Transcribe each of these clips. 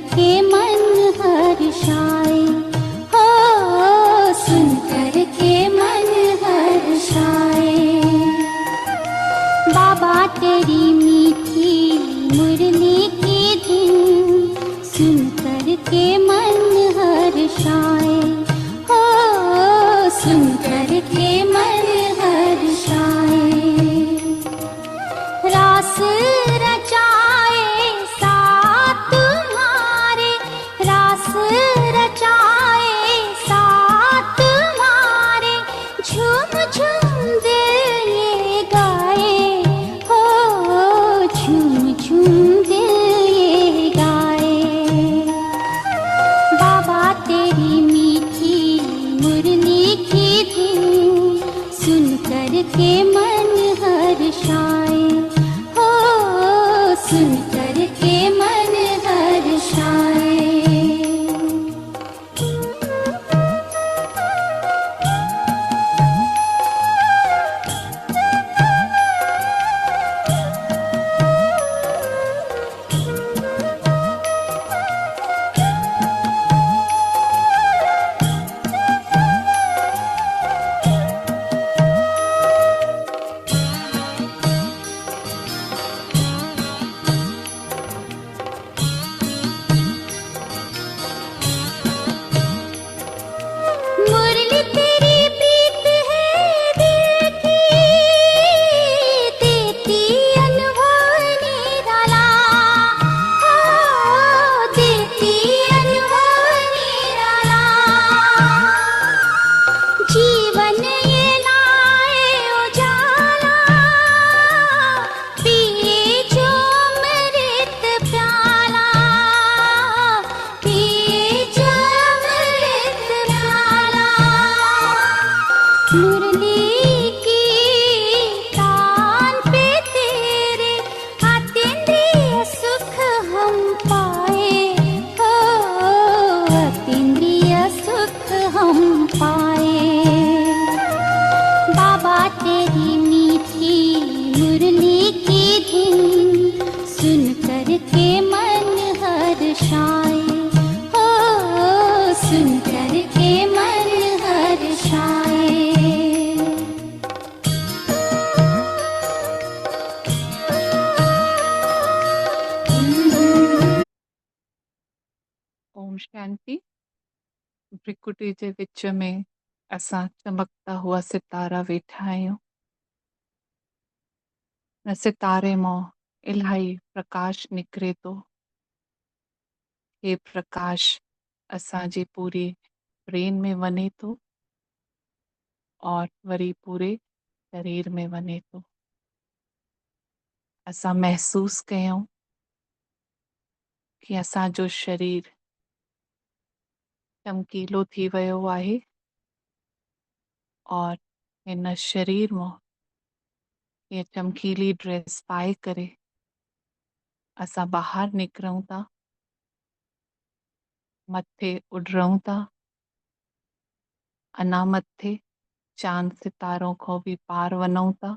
के मन हर्षाए, हो सुन कर के मन हर्षाए। बाबा तेरी मीठी मुरली की धुन सुन कर के मन हर्षाए, हो सुन कर के मन हर्षाए। रास रचाए साथ तुम्हारे, रास रचाए साथ तुम्हारे, झूम झूम दिल ये गाए, हो झूम झूम दिल ये गाए। बाबा तेरी मीठी मुरली की धुन सुन कर के मन हर्षाए, हो सुन कर के मन हर्षाए। मुरली तेरी प्रीत है दिल की, देती अनुभव निराला, हो देती अनुभव निराला। जीवन ये लाए उजाला, पिए जो अमृत प्याला, पिए जो अमृत प्याला। मुरली की तान पे तेरे अतीन्द्रिय सुख हम पाए, हो अतीन्द्रिय सुख हम पाए। बाबा तेरी मीठी मुरली की धुन सुन कर के मन हर्षाए, हो सुन कर के मन हर्षाए। ओम शांति। भ्रिकुटी जे विच में असां चमकता हुआ सितारा वेठा आहियूं। न सितारे मां इलाही प्रकाश निकिरे थो। हे प्रकाश असांजे पूरे ब्रेन में वञे थो और वरी पूरे शरीर में वञे थो। असां महसूस कयूं कि असांजो शरीर चमकीलो थी वियो आहे और हिन शरीर मां ये चमकीली ड्रेस पाए करे असां ॿाहिरि निकिरूं था, मथे उॾरूं था, अञा मथे चांद सितारों खां बि पार वञूं था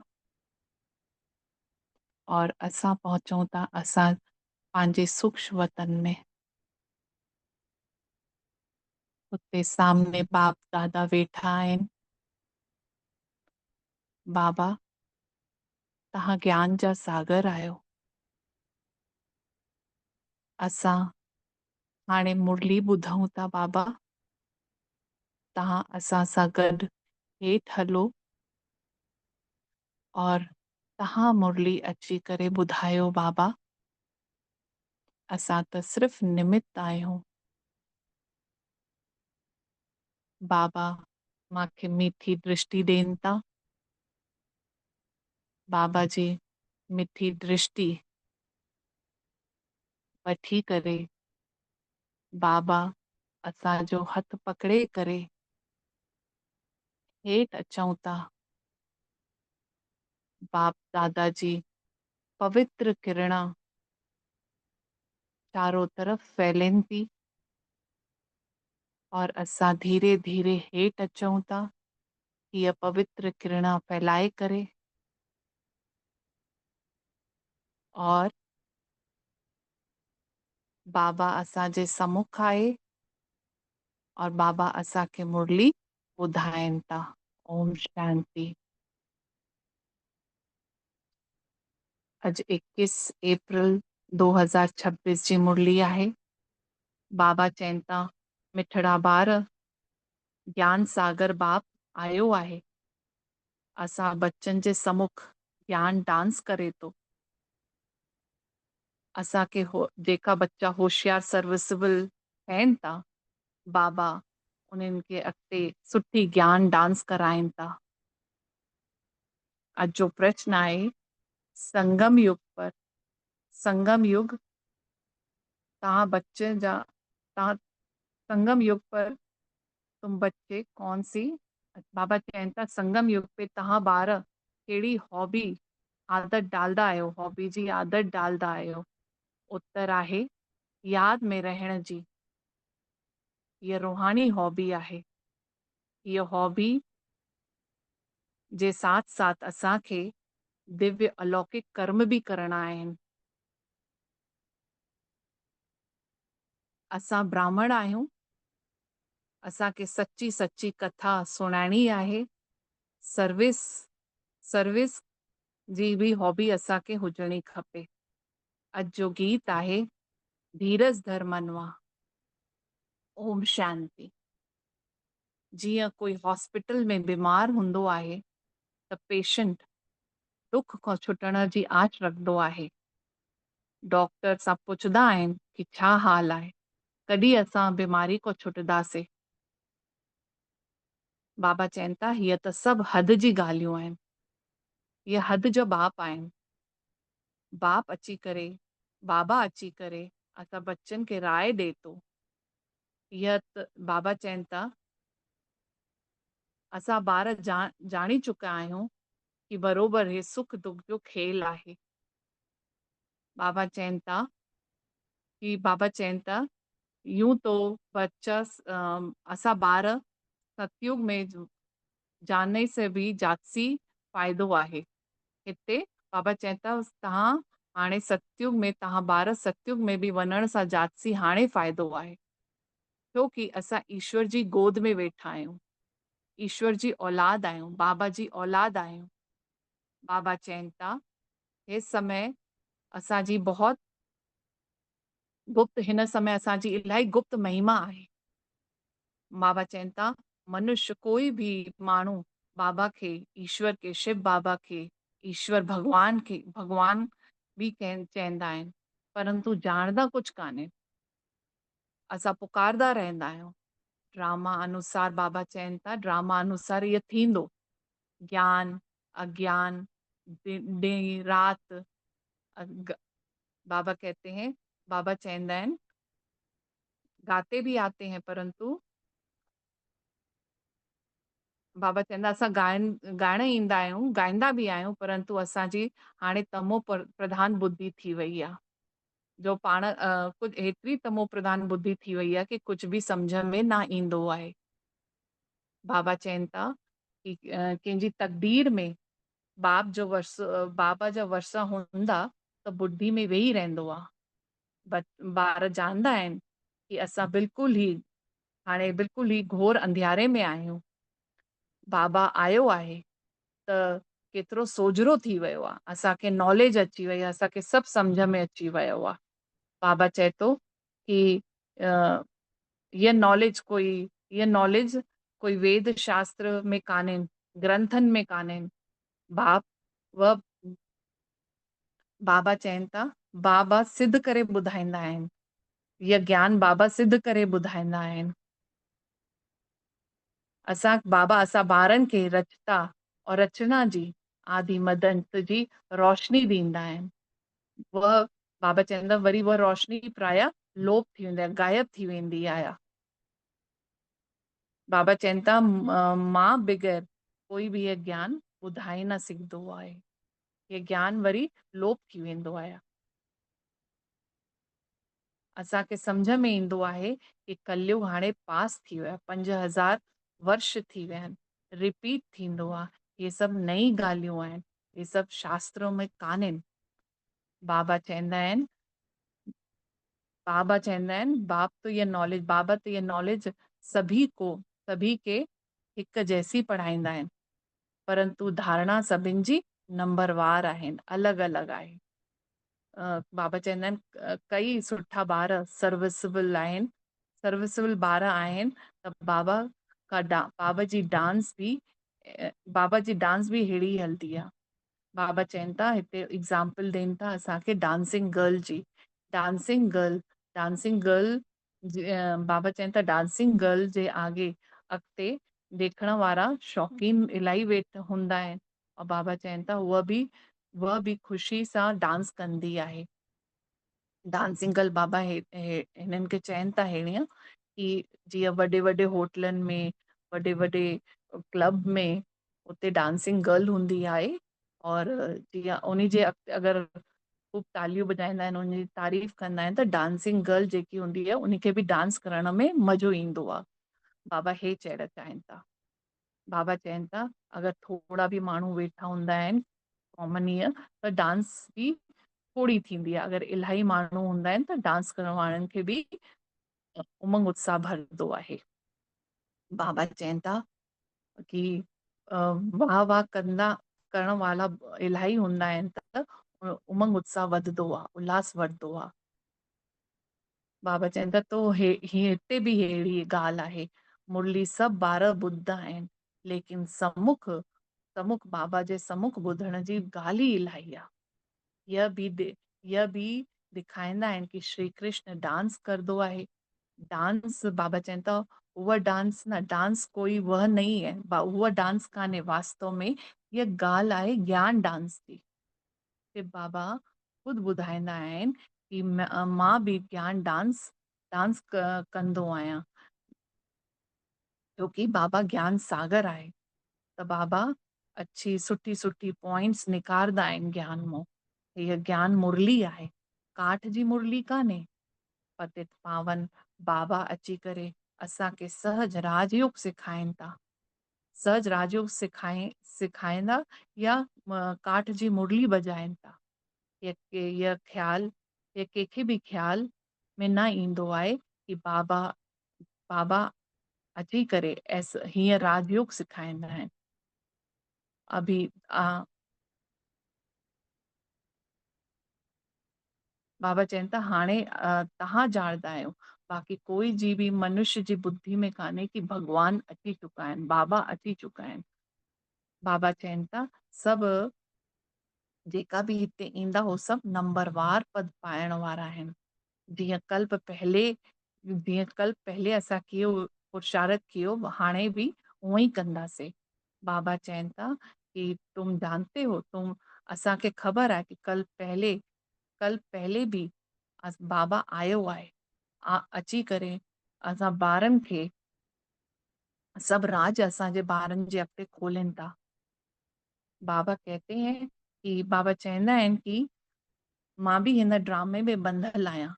और असां पहुचूं था असां पंहिंजे सूक्ष्म वतन में। उते सामने बाप दादा वेठा आहिनि। बाबा तव्हां ज्ञान जा सागर आहियो। असां हाणे मुरली ॿुधूं था बाबा, तव्हां असां सां गॾु हेठि हलो और तव्हां मुरली अची करे ॿुधायो बाबा। असां त सिर्फ़ु निमित आहियूं। बाबा मांखे मीठी दृष्टि ॾियनि था। बाबा जी मिठी दृष्टि वठी करे बाबा असांजो हथ पकड़े करे हेठि अचूं था। बाप दादा जी पवित्र किरणा चारों तरफ फैलेनि थी और असां धीरे धीरे हेठि अचूं था। हीअ पवित्र किरणा फैलाए करे और बाबा असांजे सम्मुख आहे और बाबा असांखे मुरली ॿुधाइनि था। ओम शांति। अॼु 21 अप्रैल 2026 जी मुरली आहे। बाबा चवनि था, मिठड़ा ॿार, ज्ञान सागर बाप आयो आहे। असां बच्चनि जे सम्मुख ज्ञान डांस करे थो। असांखे जेका बच्चा होशियार सर्विसिबल आहिनि था, बाबा उन्हनि खे अॻिते सुठी ज्ञान डांस कराइनि था। अॼु जो प्रश्न आहे, संगम युग पर संगम युग तव्हां बच्चे जा तव्हां संगम युग पर तुम बच्चे कौन सी, बाबा चवनि था संगम युग पे तव्हां ॿार कहिड़ी हॉबी आदत डालंदा आहियो, हॉबी जी आदत डालंदा आहियो। उत्तर आहे यादि में रहण जी। हीअ रूहानी हॉबी आहे। हीअ हॉबी जे साथ साथ असांखे दिव्य अलौकिक कर्म बि करणा आहिनि। असां ब्राह्मण आहियूं। असांखे सच्ची सच्ची कथा सुणाइणी आहे। सर्विस जी बि हॉबी असांखे हुजणी खपे। अॼु जो गीत आहे, धीरज धर मनवा। ओम शांति। जीअं कोई हॉस्पिटल में बीमार हूंदो आहे त पेशेंट दुख खां छुटण जी आश रखंदो आहे। डॉक्टर सां पुछंदा आहिनि कि छा हाल आहे, कॾहिं असां बीमारी खां छुटंदासीं। बाबा चवनि था, हीअ त सभु हद जी ॻाल्हियूं आहिनि। हीअ हद जो बाप आहिनि। बाबा अची करे असां बच्चनि खे राय ॾे थो। हीअ त बाबा चवनि था, असां ॿार जाणी चुका आहियूं कि बरोबर हे सुख दुख जो खेल आहे। बाबा चवनि था यूं तो बच्चा असां ॿार सतयुग में जाने से भी जाती फ़ाइदो आहे। हिते बाबा चवनि था, तव्हां हाणे सतयुग में तव्हां ॿार सतयुग में बि वञण सां जाती हाणे फ़ाइदो आहे, छो कि असां ईश्वर जी गोद में वेठा आहियूं। ईश्वर जी औलाद आहियूं, बाबा जी औलाद आहियूं। बाबा चवनि था, हे समय असांजी बहुत गुप्त, हिन समय असांजी इलाही गुप्त महिमा आहे। बाबा चवनि था, मनुष्य कोई भी माण्हू बाबा खे, ईश्वर के, शिव बाबा के, ईश्वर भगवान खे भगवान बि चवंदा आहिनि, परंतु ॼाणंदा कुझु कान्हे। असां पुकारदा रहंदा आहियूं। ड्रामा अनुसार बाबा चवनि था, ड्रामा अनुसार इहो थींदो। ज्ञान अज्ञान, ॾींहुं राति। बाबा कहते हैं, बाबा चवंदा आहिनि, गाते भी आते हैं परंतु बाबा चवंदा असां ॻाइण ईंदा आहियूं, ॻाईंदा बि आहियूं, परंतु असांजी हाणे तमो प्रधान बुद्धि थी वई आहे। जो पाण कुझु हेतिरी तमो प्रधान बुद्धि थी वई आहे कि कुझु बि सम्झ में न ईंदो आहे। बाबा चवनि था कि कंहिंजी तकदीर में बाबा जा वर्षा हूंदा त बुद्धि में वेही रहंदो आहे। ॿार ॼाणंदा आहिनि कि असां हाणे बिल्कुलु ई घोर अंधियारे में आहियूं। बाबा आयो आहे त केतिरो सोजरो थी वियो आहे। असांखे नॉलेज अची वई आहे, असांखे सभु सम्झ में अची वियो आहे। बाबा चए थो कि हीअ नॉलेज कोई वेद शास्त्र में कान्हे, ग्रंथनि में कान्हे। बाबा चवनि था, बाबा सिद्ध करे ॿुधाईंदा आहिनि। हीअ ज्ञान बाबा सिद्ध करे ॿुधाईंदा आहिनि। बाबा असां ॿारनि खे रचता और रचना जी आदि मदंत जी रोशनी ॾींदा आहिनि। बाबा चवंदा, वरी उहा रोशनी प्राय लोप थी वेंदी आहे, गायब थी वेंदी आहे। बाबा चवनि था, मां बग़ैर कोई बि इहो ज्ञान ॿुधाए न सघंदो आहे। इहो ज्ञान वरी लोप थी वेंदो आहे। असांखे सम्झ में ईंदो आहे कि कलयुग हाणे पास थी वियो आहे, 5000 वर्ष थी विया आहिनि, रिपीट थींदो आहे। इहे सभु नई ॻाल्हियूं आहिनि, इहे सभु शास्त्र में कान्हनि। बाबा चवंदा आहिनि, बाबा चवंदा आहिनि बाबा त इहा नॉलेज सभी को सभी के हिक जैसी पढ़ाईंदा आहिनि, परंतु धारणा सभिनि जी नंबरवार आहिनि, अलॻि अलॻि आहे। बाबा चवंदा आहिनि कई सुठा ॿार सर्विसिबल आहिनि, सर्विसिबल ॿार आहिनि त बाबा जी डांस बि अहिड़ी हलंदी आहे। बाबा चवनि था, हिते एग्ज़ाम्पल ॾियनि था असांखे डांसिंग गर्ल जी। डांसिंग गर्ल डांसिंग गर्ल बाबा चवनि था डांसिंग गर्ल जे आगे अॻिते देखण वारा शौक़ीन इलाही वेठ हूंदा आहिनि, और बाबा चवनि था उहा बि ख़ुशी सां डांस कंदी आहे। डांसिंग गर्ल बाबा हिननि खे चवनि था अहिड़ीअ कि जीअं वॾे वॾे होटलनि में, वॾे वॾे क्लब में उते डांसिंग गर्ल हूंदी आहे, और जीअं उन जे अॻिते अगरि ख़ूब तालियूं वॼाईंदा आहिनि, उनजी तारीफ़ कंदा आहिनि, त डांसिंग गर्ल जेकी हूंदी आहे उनखे बि डांस करण में मज़ो ईंदो आहे। बाबा हे चवण चाहिनि था। बाबा चवनि था अगरि थोरा बि माण्हू वेठा हूंदा आहिनि कॉमन ईअं, त डांस बि थोड़ी थींदी आहे। अगरि इलाही माण्हू हूंदा आहिनि त डांस करण वारनि खे बि उमंग उत्साह भरंदो आहे। बाबा चवनि था कि वाह वाह करण वारा इलाही हूंदा आहिनि त उमंग उत्साह वधंदो आहे, उल्हास वधंदो आहे। बाबा चवनि था तो हिते बि अहिड़ी ॻाल्हि आहे। मुरली सभु ॿार ॿुधंदा आहिनि, लेकिन समुख बाबा जे समुख ॿुधण जी ॻाल्हि ई इलाही आहे। इहा बि ॾेखारींदा आहिनि कि श्री कृष्ण डांस करदो आहे। डांस बाबा चवनि था डांस कोई वह नहीं है, उहा डांस कान्हे वास्तव में, इहा ॻाल्हि आहे ज्ञान डांस जी। ते बाबा ख़ुदि ॿुधाईंदा आहिनि कि मां बि ज्ञान डांस कंदो आहियां, छोकी बाबा ज्ञान सागर आहे। त बाबा अच्छी सुठी सुठी पॉइंट्स निकारंदा आहिनि ज्ञान मां। हीअ ज्ञान मुरली आहे, काठ जी मुरली कान्हे। पतित पावन बाबा अची करे असांखे सहज राजयोग सेखारीनि था। सहज राजयोग सेखारींदा या काठ जी मुरली बजाइनि था। इहा कंहिंखे बि ख्याल में न ईंदो आहे कि बाबा अची करे हीअं राजयोग सेखारींदा आहिनि। बाबा चवनि था हाणे तव्हां ॼाणंदा आहियो, बाक़ी कोई जी बि मनुष्य जी बुद्धि में कान्हे कि भॻवान अची चुका आहिनि, बाबा अची चुका आहिनि। बाबा चवनि था सभु जेका बि हिते ईंदा हो सभु नंबरवार पद पाइण वारा आहिनि। जीअं कल्प पहले असां कयो पुरुषारथ कयो, हाणे बि उहो ई कंदासीं। बाबा चवनि था कि तुम जानते हो, असांखे ख़बर आहे कि कल पहले बि बाबा आयो आहे, अची करे असां ॿारनि खे सभु राज असांजे ॿारनि जे अॻिते खोलनि था। बाबा चवंदा आहिनि कि मां बि हिन ड्रामे में बंधल आहियां।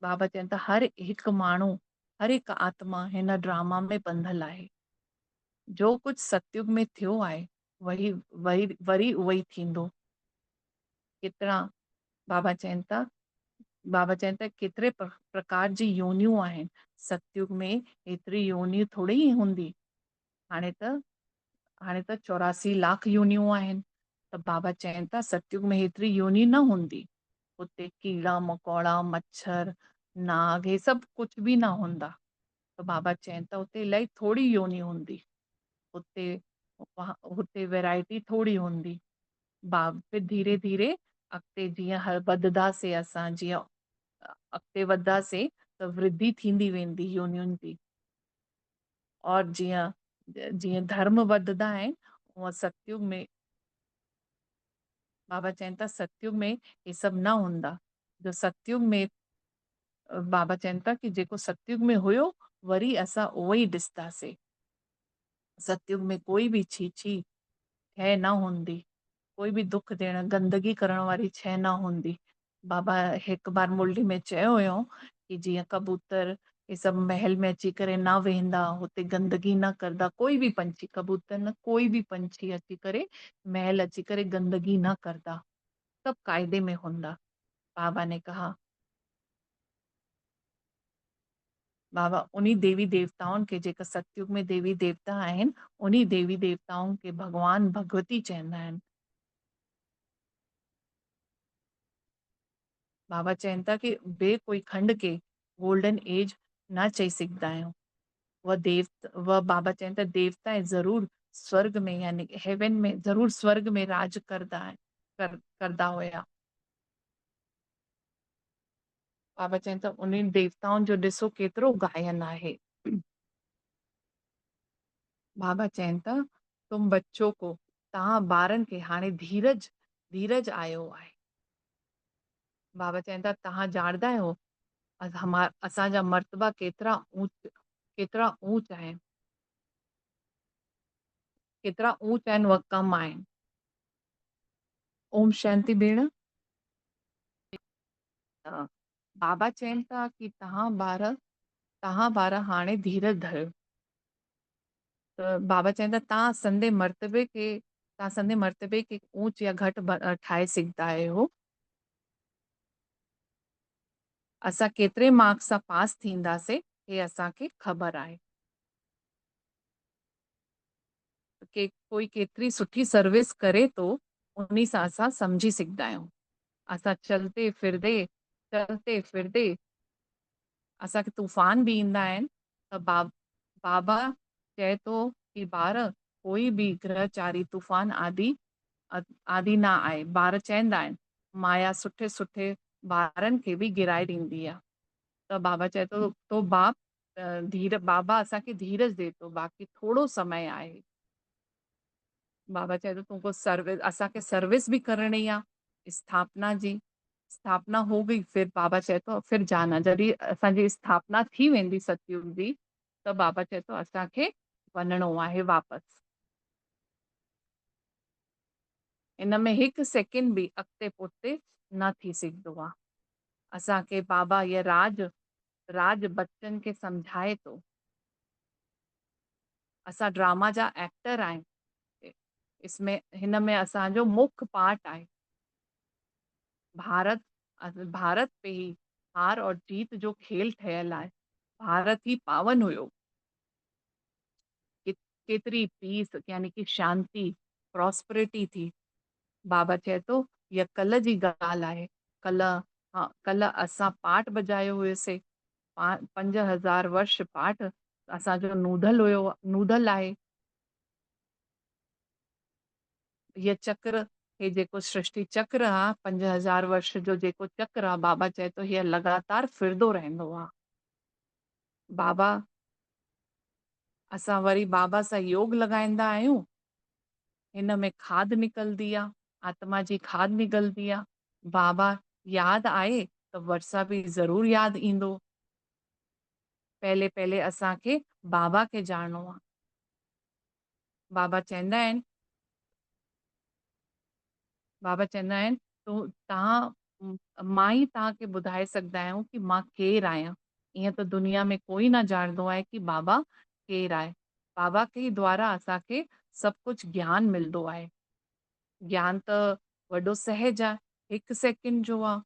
बाबा चवनि था हर हिकु माण्हू, हर हिकु आत्मा हिन ड्रामा में बंधल आहे। जो कुझु सतयुग में थियो आहे वरी उहो ई थींदो। केतिरा बाबा चवनि था केतिरे प्रकार जी योनियूं आहिनि। सतयुग में एतिरी योनियूं थोरी ई हूंदी। हाणे त 84 लाख योनियूं आहिनि। त बाबा चवनि था सतयुग में हेतिरी योनी न हूंदी। उते कीड़ा मकोड़ा मच्छर नाग हे सभु कुझु बि न हूंदा। त बाबा चवनि था उते इलाही थोरी योनी हूंदी। हुते वैरायटी थोरी हूंदी। फिर धीरे धीरे अॻिते जीअं वधंदासीं असां, जीअं अॻिते वधंदासीं त वृद्धि थींदी वेंदी योनियुनि जी। और जीअं जीअं धर्म वधंदा आहिनि उअं सतयुग में बाबा चवनि था सतयुग में हे सभु न हूंदा। जो सतयुग में बाबा चवनि था कि जेको सतयुग में हुयो वरी असां उहो ई ॾिसंदासीं। सतयुग में कोई बि छी शइ न हूंदी, कोई बि दुख ॾियण गंदगी करण वारी शइ न हूंदी। बाबा हिकु बार मुरली में चयो हुयो कि जीअं कबूतर हे सभु महल में अची करे न वेहंदा, हुते गंदगी न करदा, कोई बि पंछी, कबूतर न कोई बि पंछी अची करे महल अची करे गंदगी न करदा, सब कायदे में हूंदा। बाबा ने कहा बाबा उन्हीं देवी देवताउनि खे, जेका सतयुग में देवी देवता आहिनि, उन्हीं देवी देवताउनि खे भगवान भगवती चवंदा आहिनि। बाबा चवनि था कि ॿिए कोई खंड खे गोल्डन एज न चई सघंदा आहियूं। वह बाबा चवनि था देवता ज़रूर स्वर्ग में यानी हेवन में ज़रूर स्वर्ग में राज करदा हुया। बाबा चवनि था उन्हीं देवताउनि जो ॾिसो केतिरो गायन आहे। बाबा चवनि था तुम बच्चों को, तव्हां ॿारनि खे हाणे धीरज धीरज आयो आहे। बाबा चवनि था तव्हां ॼाणदा आहियो असांजा मर्तबा केतिरा ऊच आहिनि, केतिरा ऊच आहिनि, उहा कम आहिनि। ओम शांति भेण। बाबा चवनि था कि तव्हां ॿार हाणे धीरज धरियो। त बाबा चवनि था तव्हां संदे मर्तबे खे ऊच या घटि ठाहे सघंदा आहियो। असां केतिरे मार्क्स सां पास थींदासीं हे असांखे ख़बर आहे। कोई केतिरी सुठी सर्विस करे थो उन्हीं सां असां सम्झी सघंदा आहियूं। असां चलते फिरदे असांखे तूफ़ान बि ईंदा आहिनि त बाबा चए थो कि ॿार कोई बि ग्रहचारी तूफ़ान आदि न आहे। ॿार चवंदा आहिनि माया सुठे सुठे ॿारनि खे बि गिराए ॾींदी आहे। त बाबा चए थो बाबा असांखे धीरज ॾे थो, बाक़ी थोरो समय आहे। बाबा चए थो तुमको असांखे सर्विस बि करणी आहे स्थापना जी। स्थापना हो गई फिर बाबा चए थो फिर जाना, जॾहिं असांजी स्थापना थी वेंदी सतयुग जी त बाबा चए थो असांखे वञिणो आहे वापसि। इन में हिकु सेकेंड बि अॻिते पुठिते न थी सघंदो आहे। असांखे बाबा इह राज बच्चन खे सम्झाए थो। असां ड्रामा जा एक्टर आहियूं। हिन में असांजो मुख्य पार्ट आहे। भारत पे ही हार और जीत जो खेल ठहियल आहे। भारत ही पावन हुयो। केतिरी पीस यानी कि शांति प्रॉस्पेरिटी थी। बाबा चए थो इहा कल्ह जी ॻाल्हि आहे। कल्ह असां पाठ बजायो हुयोसीं। 5000 वर्ष पाठ असांजो नूधल आहे। हीअ चक्र, हे जेको सृष्टि चक्र आहे 5000 वर्ष जो जेको चक्र आहे, बाबा चए थो हीअ लगातार फिरदो रहंदो आहे। बाबा असां वरी बाबा सां योग लॻाईंदा आहियूं। हिन में खाद निकलंदी आहे, आत्मा जी खाद निकलंदी आहे। बाबा यादि आहे त वर्षा बि ज़रूरु यादि ईंदो। पहले असांखे बाबा खे ॼाणणो आहे। बाबा चवंदा आहिनि मां ई तव्हांखे ॿुधाए सघंदा आहियूं कि मां केरु आहियां। ईअं त दुनिया में कोई न ॼाणंदो आहे कि बाबा केरु आहे। बाबा के द्वारा असांखे सभु कुझु ज्ञान मिलंदो आहे। ज्ञान त वॾो सहज आहे, हिकु सेकेंड जो आहे,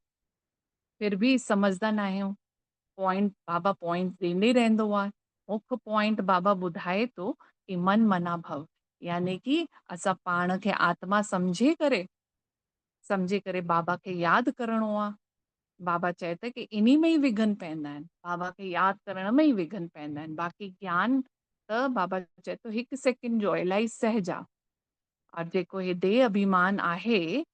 फिर बि समझंदा न आहियूं। बाबा पॉइंट ॾींदे रहंदो आहे। मुख्य पॉइंट बाबा ॿुधाए थो कि मन मना भव, यानी कि असां पाण खे आत्मा सम्झे करे बाबा खे यादि करिणो आहे। बाबा चए थो कि इन्ही में ई विघन पवंदा आहिनि। बाबा खे यादि करण में ई विघन पवंदा आहिनि। बाक़ी ज्ञान त बाबा चए थो हिकु सेकेंड जो इलाही सहज आहे। और जेको हे देह अभिमान आहे,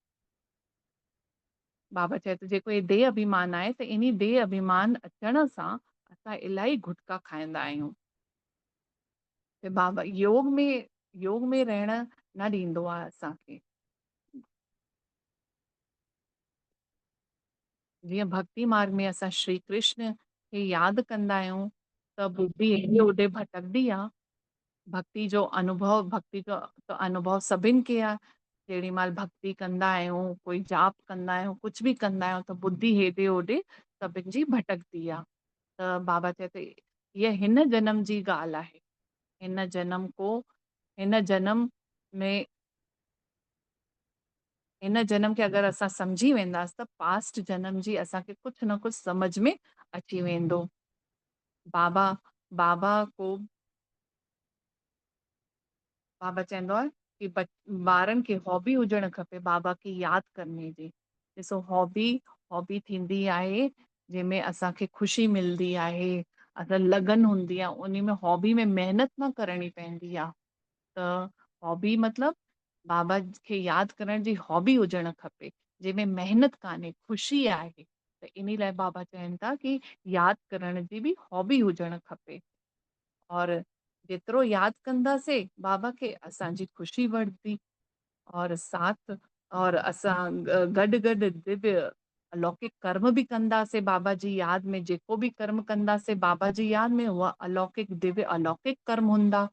बाबा चए थो जेको हे देह अभिमान आहे त इन्ही देह अभिमान अचण सां असां इलाही घुटका खाईंदा आहियूं। त बाबा योग में रहण न ॾींदो आहे असांखे। जीअं भक्ति मार्ग में असां श्री कृष्ण खे यादि कंदा आहियूं त बुद्धि हेॾे होॾे भटकंदी आहे। भक्ति जो अनुभव सभिनि खे आहे। जेॾी महिल भक्ति कंदा आहियूं, कोई जाप कंदा आहियूं, कुझु बि कंदा आहियूं त बुद्धि हेॾे होॾे सभिनि जी भटकदी आहे। त बाबा चए थो हीअ हिन जन्म जी ॻाल्हि आहे। हिन जन्म खे अगरि असां सम्झी वेंदासीं त पास्ट जन्म जी असांखे कुझु न कुझु सम्झ में अची वेंदो। बाबा बाबा को बाबा चवंदो आहे की ॿारनि खे हॉबी हुजणु खपे बाबा खे यादि करणे जी। ॾिसो हॉबी थींदी आहे जंहिंमें असांखे ख़ुशी मिलदी आहे, असां लगन हूंदी आहे, उन में हॉबी में महिनत न करणी पवंदी आहे। त हॉबी मतिलब बाबा खे यादि करण जी हॉबी हुजणु खपे, जंहिंमें महिनत कान्हे, ख़ुशी आहे। त इन लाइ बाबा चवनि था की यादि करण जी बि हॉबी हुजणु खपे। और जेतिरो यादि कंदासीं बाबा खे असांजी ख़ुशी वधंदी। और साथ और असां गॾु गॾु दिव्य अलौकिक कर्म बि कंदासीं बाबा जी यादि में। जेको बि कर्म कंदासीं बाबा जी यादि में उहा अलौकिक दिव्य अलौकिक कर्म हूंदा।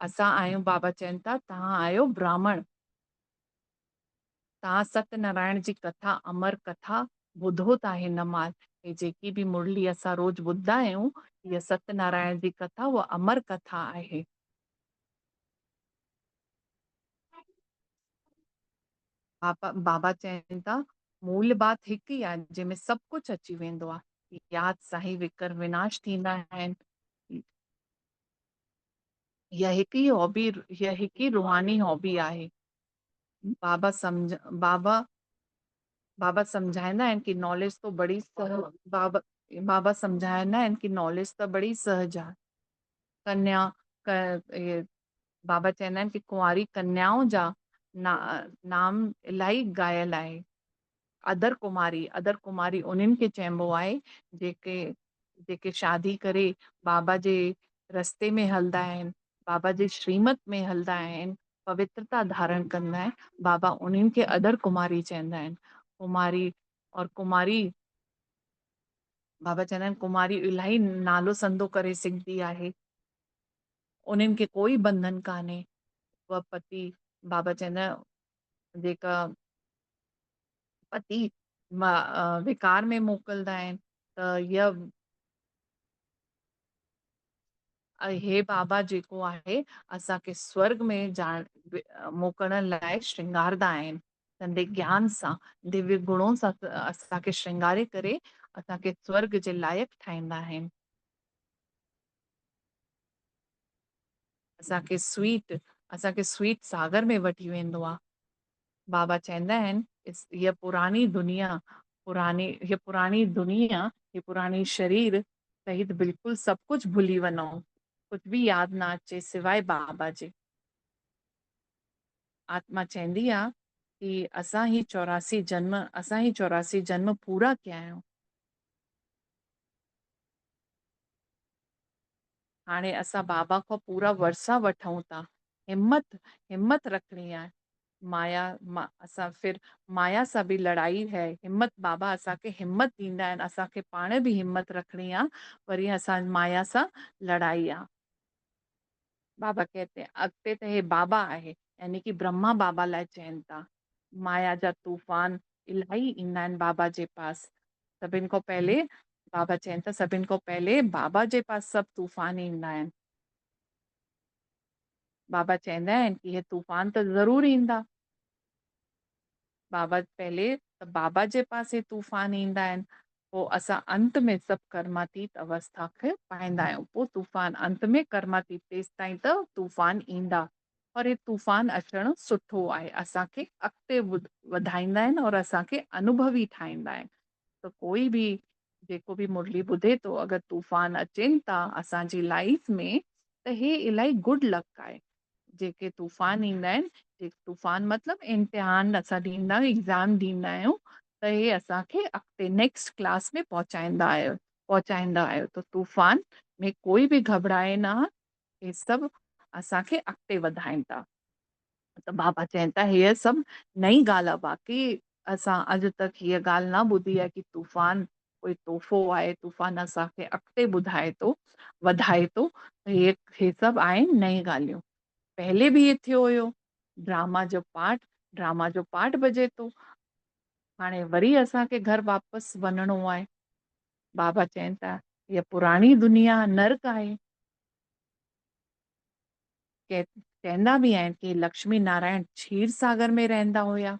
असां आहियूं बाबा चवनि था तव्हां आहियो ब्राह्मण, तव्हां सत्यनारायण जी कथा अमर कथा ॿुधो था हिन महिल। हे जेकी बि मुरली असां रोज़ ॿुधंदा आहियूं हीअ सत्यनारायण जी कथा उहा अमर कथा आहे। बाबा चवनि था मूल बात हिकु ई आहे जंहिंमें सभु कुझु अची वेंदो आहे। यादि साईं विकर विनाश थींदा आहिनि। इहा हिकु ई हॉबी, इहा हिकु ई रूहानी हॉबी आहे। बाबा सम्झ बाबा बाबा सम्झाईंदा आहिनि की नॉलेज तो बड़ी बाबा बाबा सम्झाईंदा आहिनि की नॉलेज त बड़ी सहज आहे। कन्या इहे बाबा चवंदा आहिनि की कुंवारी कन्याउनि जा ना, नाम इलाही गायल आहे। अदर कुमारी उन्हनि खे चइबो आहे जेके जेके शादी करे बाबा जे रस्ते में हलंदा आहिनि, बाबा जे श्रीमत में हलंदा आहिनि, पवित्रता धारण कंदा आहिनि। बाबा उन्हनि खे अदर कुमारी चवंदा आहिनि। कुमारी और कुमारी बाबा चवंदा आहिनि कुमारी इलाही नालो संदो करे सघंदी आहे। उन्हनि खे कोई बंधन कान्हे। उहा पति बाबा चवंदा जेका पति विकार में मोकिलंदा आहिनि त इहा हे बाबा जेको आहे असांखे स्वर्ग में मोकिलण लाइ श्रृंगारदा आहिनि। संदे ज्ञान सां दिव्य गुणों सां असांखे श्रृंगारे करे असांखे स्वर्ग जे लाइक़ु ठाहींदा आहिनि। असांखे स्वीट सागर में वठी वेंदो आहे। बाबा चवंदा आहिनि हीअ पुरानी शरीर सहित बिल्कुलु सभु कुझु भुली वञो, कुझु बि यादि न अचे सिवाय बाबा जे। आत्मा चवंदी आहे कि असां ही 84 जन्म पूरा कया आहियूं। हाणे असां बाबा खां पूरा वरसा वठूं था। हिम्मत रखणी आहे। माया सां बि लड़ाई है। बाबा असांखे हिम्मत ॾींदा आहिनि। असांखे पाण बि हिम्मत रखणी आहे। वरी असां माया सां लड़ाई आहे। बाबा कहते हैं अॻिते त हे बाबा आहे, यानी कि ब्रह्मा बाबा लाइ चवनि था। माया जा तूफ़ान इलाही ईंदा आहिनि बाबा जे पास। सभिनि खां पहले बाबा चवनि था सभिनि खां पहले बाबा जे पास सभु तूफ़ान ईंदा आहिनि। बाबा चवंदा आहिनि कि हे तूफ़ान त ज़रूरु ईंदा। बाबा जे पास हे तूफ़ान ईंदा आहिनि। पोइ असां अंत में सभु कर्मातीत अवस्था खे पाईंदा आहियूं। पोइ तूफ़ान अंत में कर्मातीत तेसि ताईं त तूफ़ान ईंदा। पर हे तूफ़ान अचणु सुठो आहे। असांखे अॻिते वधाईंदा आहिनि और असांखे अनुभवी ठाहींदा आहिनि। त कोई बि जेको बि मुरली ॿुधे थो अगरि तूफ़ान अचनि था असांजी लाइफ में त हे इलाही गुड लक आहे। जेके तूफ़ान ईंदा आहिनि, तूफ़ान मतिलबु इम्तिहान असां ॾींदा आहियूं, एग्ज़ाम ॾींदा आहियूं त हे असांखे अॻिते नेक्स्ट क्लास में पहुचाईंदा आहियो। त तूफ़ान में कोई बि घबराए न। हे सभु असांखे अॻिते वधाइनि था। त बाबा चवनि था हीअ सभु नई ॻाल्हि आहे। बाक़ी असां अॼु तक हीअ ॻाल्हि न ॿुधी आहे कि तूफ़ान कोई तोहफ़ो आहे, तूफ़ान असांखे अॻिते ॿुधाए थो, वधाए थो। हे सभु आहिनि नई ॻाल्हियूं। पहले बि इहे थियो हुयो। ड्रामा जो पाठ बजे थो। हाणे वरी असांखे घर वापसि वञिणो आहे। बाबा चवनि था हीअ पुराणी दुनिया नर्क आहे। चवंदा बि आहिनि कि लक्ष्मी नारायण क्षीर सागर में रहंदा हुया।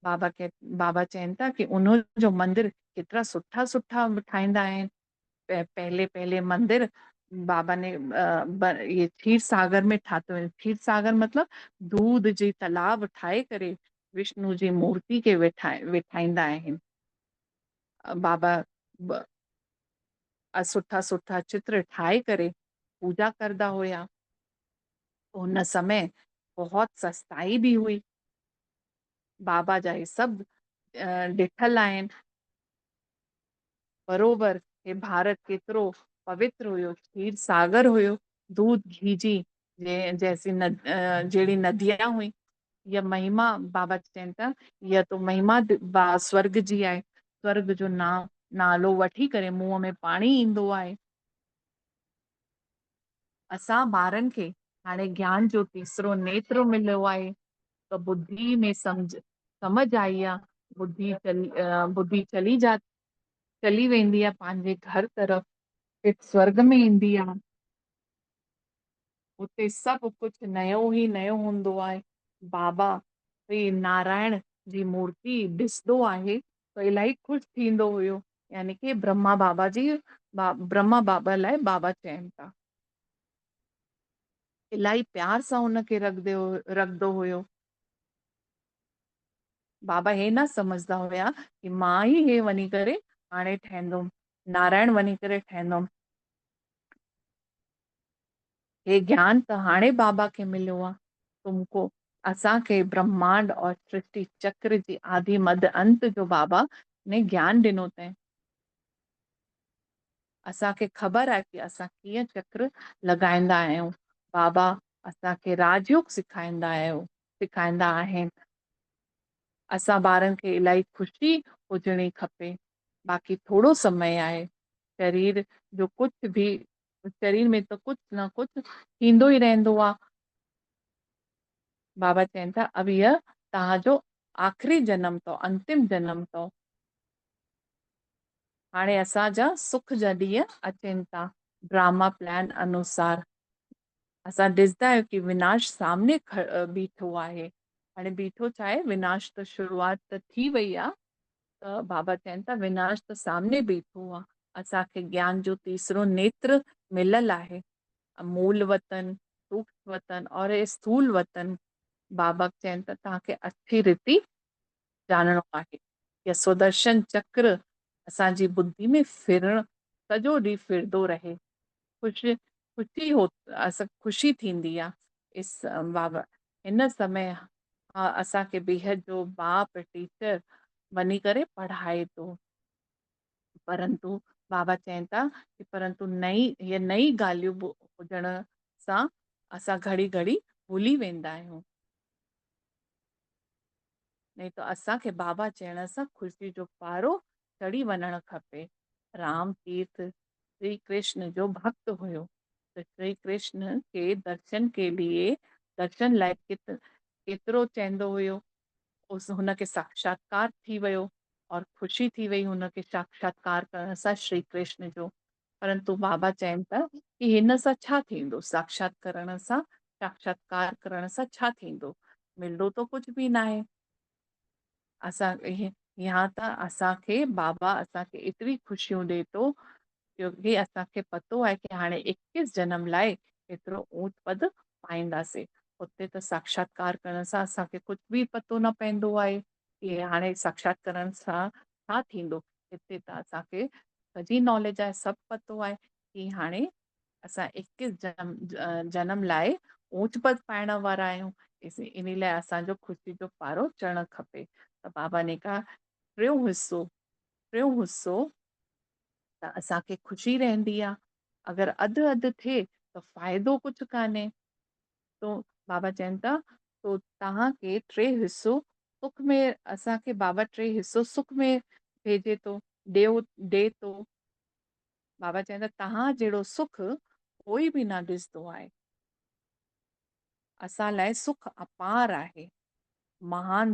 बाबा चवनि था कि उन जो मंदिर केतिरा सुठा ठाहींदा आहिनि। पहले पहले मंदिर बाबा ने ये क्षीर सागर में ठातो आहिनि। क्षीर सागर मतलब दूध जी तालाब ठाहे करे विष्णु जी मूर्ति खे वेठाईंदा आहिनि। बाबा सुठा सुठा चित्र ठाहे करे पूजा करदा हुया। हुन समय बहुत सस्ताई भी हुई। बाबा जा हे सभु ॾिठल आहिनि। बरोबर हे भारत केतिरो पवित्र हुयो, क्षीर सागर हुयो। दूध घी जी जैसी जहिड़ी नदियां हुई। इहा महिमा बाबा चवनि था, इहा तो महिमा स्वर्ग जी आहे। स्वर्ग जो नालो वठी करे मुंहं में पाणी ईंदो आहे। असां ॿारनि खे हाणे ज्ञान जो तीसरो नेत्र मिलियो आहे, त बुद्धि में समझ आई आहे। बुद्धि चली वेंदी आहे पंहिंजे घर तरफ़, फिर स्वर्ग में ईंदी आहे। उते सभु कुझु नयो ई नयो हूंदो आहे। बाबा श्री नारायण जी मूर्ति ॾिसंदो आहे त इलाही ख़ुशि थींदो हुयो। यानी कि ब्रह्मा बाबा लाइ बाबा चवनि था। इलाही प्यार सां हुनखे रखंदो हुयो। बाबा हे न समझदा हुया कि मां ई हे वञी करे हाणे ठहंदुमि, नारायण वञी करे ठहंदुमि। हे ज्ञान त हाणे बाबा खे मिलियो आहे। तुमको असांखे ब्रह्मांड और सृष्टि चक्र जी आदि मध्य अंत जो बाबा ने ज्ञान ॾिनो अथई। असांखे ख़बर आहे कि असां कीअं चक्र लॻाईंदा आहियूं। बाबा असांखे राजयोग सेखारींदा आहिनि। असां ॿारनि खे इलाही ख़ुशी हुजणी खपे। बाक़ी थोरो समय आहे। शरीर जो कुझु बि शरीर में त कुझु न कुझु थींदो ई रहंदो आहे। बाबा चवनि था अब यह तव्हांजो आख़िरी जनम अथव, अंतिम जनम अथव। हाणे असांजा सुख जा ॾींहं अचनि था। ड्रामा प्लान अनुसार असां ॾिसंदा आहियूं कि विनाश सामने बीठो आहे। हाणे बीठो छा आहे, विनाश त शुरूआत त थी वई आहे। त बाबा चवनि था विनाश त सामने बीठो आहे। असांखे ज्ञान जो तीसरो नेत्र मिलल आहे। मूल वतन, सूक्ष्म वतन और स्थूल वतन। बाबा चवनि था तव्हांखे अच्छी रीति ॼाणणो आहे। या सुदर्शन चक्र असांजी बुद्धि में सॼो ॾींहुं फिरंदो रहे। ख़ुशी थींदी आहे। बाबा हिन समय असांखे बेहद जो बाप टीचर वञी करे पढ़ाए थो। परंतु बाबा चवनि था कि परंतु नई ॻाल्हियूं हुजण सां असां घड़ी घड़ी भुली वेंदा आहियूं। नहीं तो असांखे बाबा चवण सां ख़ुशी जो पारो चढ़ी वञणु खपे। राम तीर्थ श्री कृष्ण जो भक्त हुयो। त श्री कृष्ण के दर्शन लाइ केतिरो चवंदो हुयो। हुनखे साक्षात्कार थी वियो और ख़ुशी थी वई हुनखे साक्षात्कार करण सां श्री कृष्ण जो। परंतु बाबा चवनि था कि हिन सां छा थींदो, साक्षात्कार करण सां छा थींदो, मिलंदो तो कुझु बि न आहे। यहाँ त असांखे बाबा असांखे एतिरी ख़ुशियूं ॾे थो, क्योंकि असांखे पतो आहे कि हाणे 21 जनम लाइ एतिरो ऊंच पद पाईंदासीं। उते त साक्षात्कार करण सां असांखे कुझु बि पतो न पवंदो आहे कि हाणे साक्षात करण सां छा थींदो। हिते त असांखे सॼी नॉलेज आहे, सभु पतो आहे कि हाणे असां 21 जनम लाइ ऊंच पद पाइण वारा आहियूं। इन लाइ असांजो ख़ुशी जो पारो चढ़णु खपे। त बाबा ने कहा टियों हिस्सो त असांखे ख़ुशी रहंदी आहे। अगरि अधु अधु थिए त फ़ाइदो कुझु कान्हे। तो बाबा चवनि था तो तव्हांखे सुख में असांखे बाबा 3 हिस्सो सुख में भेजे थो, ॾे थो। बाबा चवनि था तव्हां जहिड़ो सुख कोई बि न ॾिसंदो आहे। असां लाइ सुख अपार आहे। महान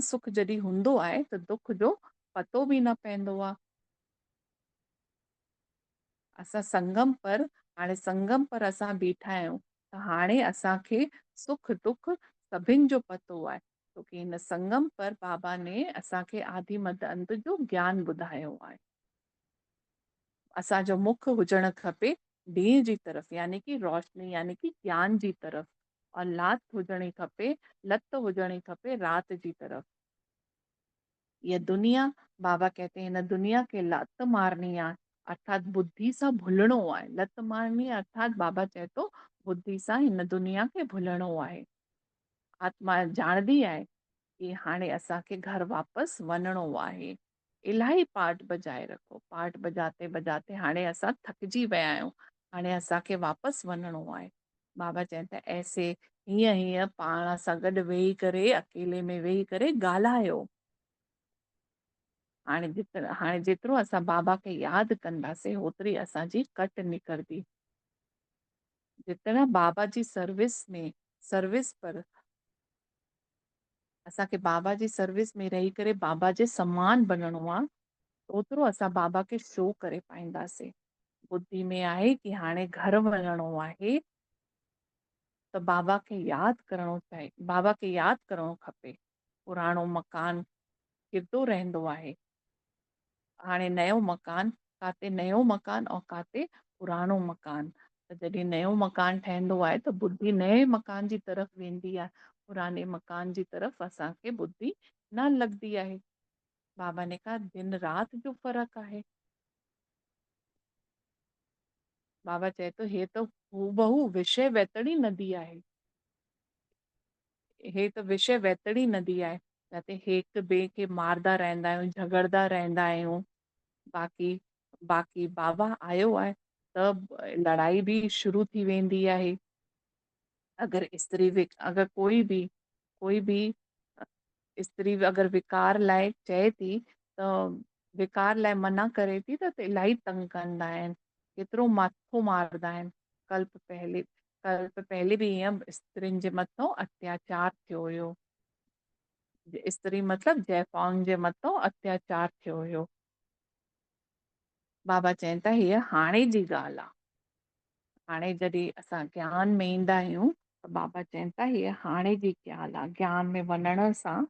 सुख जॾहिं हूंदो आहे त दुख जो पतो बि न पवंदो आहे। हाणे संगम पर असां बीठा आहियूं त हाणे असांखे सुख दुख सभिनि जो पतो आहे। छोकी हिन संगम पर बाबा ने असांखे आदि मध्य अंत जो ज्ञान ॿुधायो आहे। असांजो मुख हुजणु खपे ॾींहं जी तरफ़, यानी कि रोशनी, यानी कि ज्ञान जी तरफ़, और लात हुजणी खपे, लत हुजणी खपे रात जी तरफ़। ये दुनिया, बाबा कहते हैं, न दुनिया के लत मारनी आहे, अर्थात बुद्धि सां भुलणो आहे। लत मारनी अर्थात बाबा चए थो बुद्धि सां हिन दुनिया खे भुलणो आहे। आत्मा ॼाणदी आहे कि हाणे असांखे घर वापसि वञिणो आहे। इलाही पाठ बजाए रखो, पाठ बजाते बजाते हाणे असां थकिजी विया आहियूं, हाणे असांखे वापसि वञिणो आहे। बाबा चवनि था ऐसे हीअं हीअं पाण सां गॾु वेही करे, अकेले में वेही करे ॻाल्हायो। हाणे जेतिरो असां बाबा खे यादि कंदासीं होतिरी असांजी कट निकिरंदी। जितना बाबा जी सर्विस पर असांखे बाबा जी सर्विस में रही करे बाबा जे समान बणिणो आहे, ओतिरो असां बाबा खे शो करे पाईंदासीं। बुद्धि में आहे कि हाणे घर वञिणो आहे, त बाबा खे यादि करणो खपे। पुराणो मकान किरंदो रहंदो आहे। हाणे नयो मकान, काथे नयो मकान और काथे पुराणो मकान। त जॾहिं नयो मकान ठहंदो आहे त बुद्धि नए मकान जी तरफ़ वेंदी आहे, पुराने मकान जी तरफ़ असांखे बुद्धि न लॻंदी आहे। बाबा ने कहा दिन रात जो फ़र्क़ु आहे। बाबा चए थो हे त हूबहू विषय वैतड़ी नदी आहे। हे त विषय वैतड़ी नदी आहे, जिते हिक ॿिए खे मारदा रहंदा आहियूं, झगड़दा रहंदा आहियूं। बाक़ी बाक़ी बाबा आयो आहे त लड़ाई बि शुरू थी वेंदी आहे। अगरि कोई बि स्त्री अगरि विकार लाइ चए थी, त विकार लाइ मना करे थी, त इलाही तंग कंदा आहिनि, केतिरो मथो मारदा आहिनि। कल्प पहले बि ईअं स्त्रियुनि जे मथां अत्याचार थियो हुयो। स्त्री मतिलबु जैफ़ाउनि जे मथां अत्याचार थियो हुयो। बाबा चवनि था हीअ हाणे जी ॻाल्हि आहे। हाणे जॾहिं असां ज्ञान में ईंदा आहियूं त बाबा चवनि था हीअ हाणे जी ॻाल्हि आहे। ज्ञान में वञण सां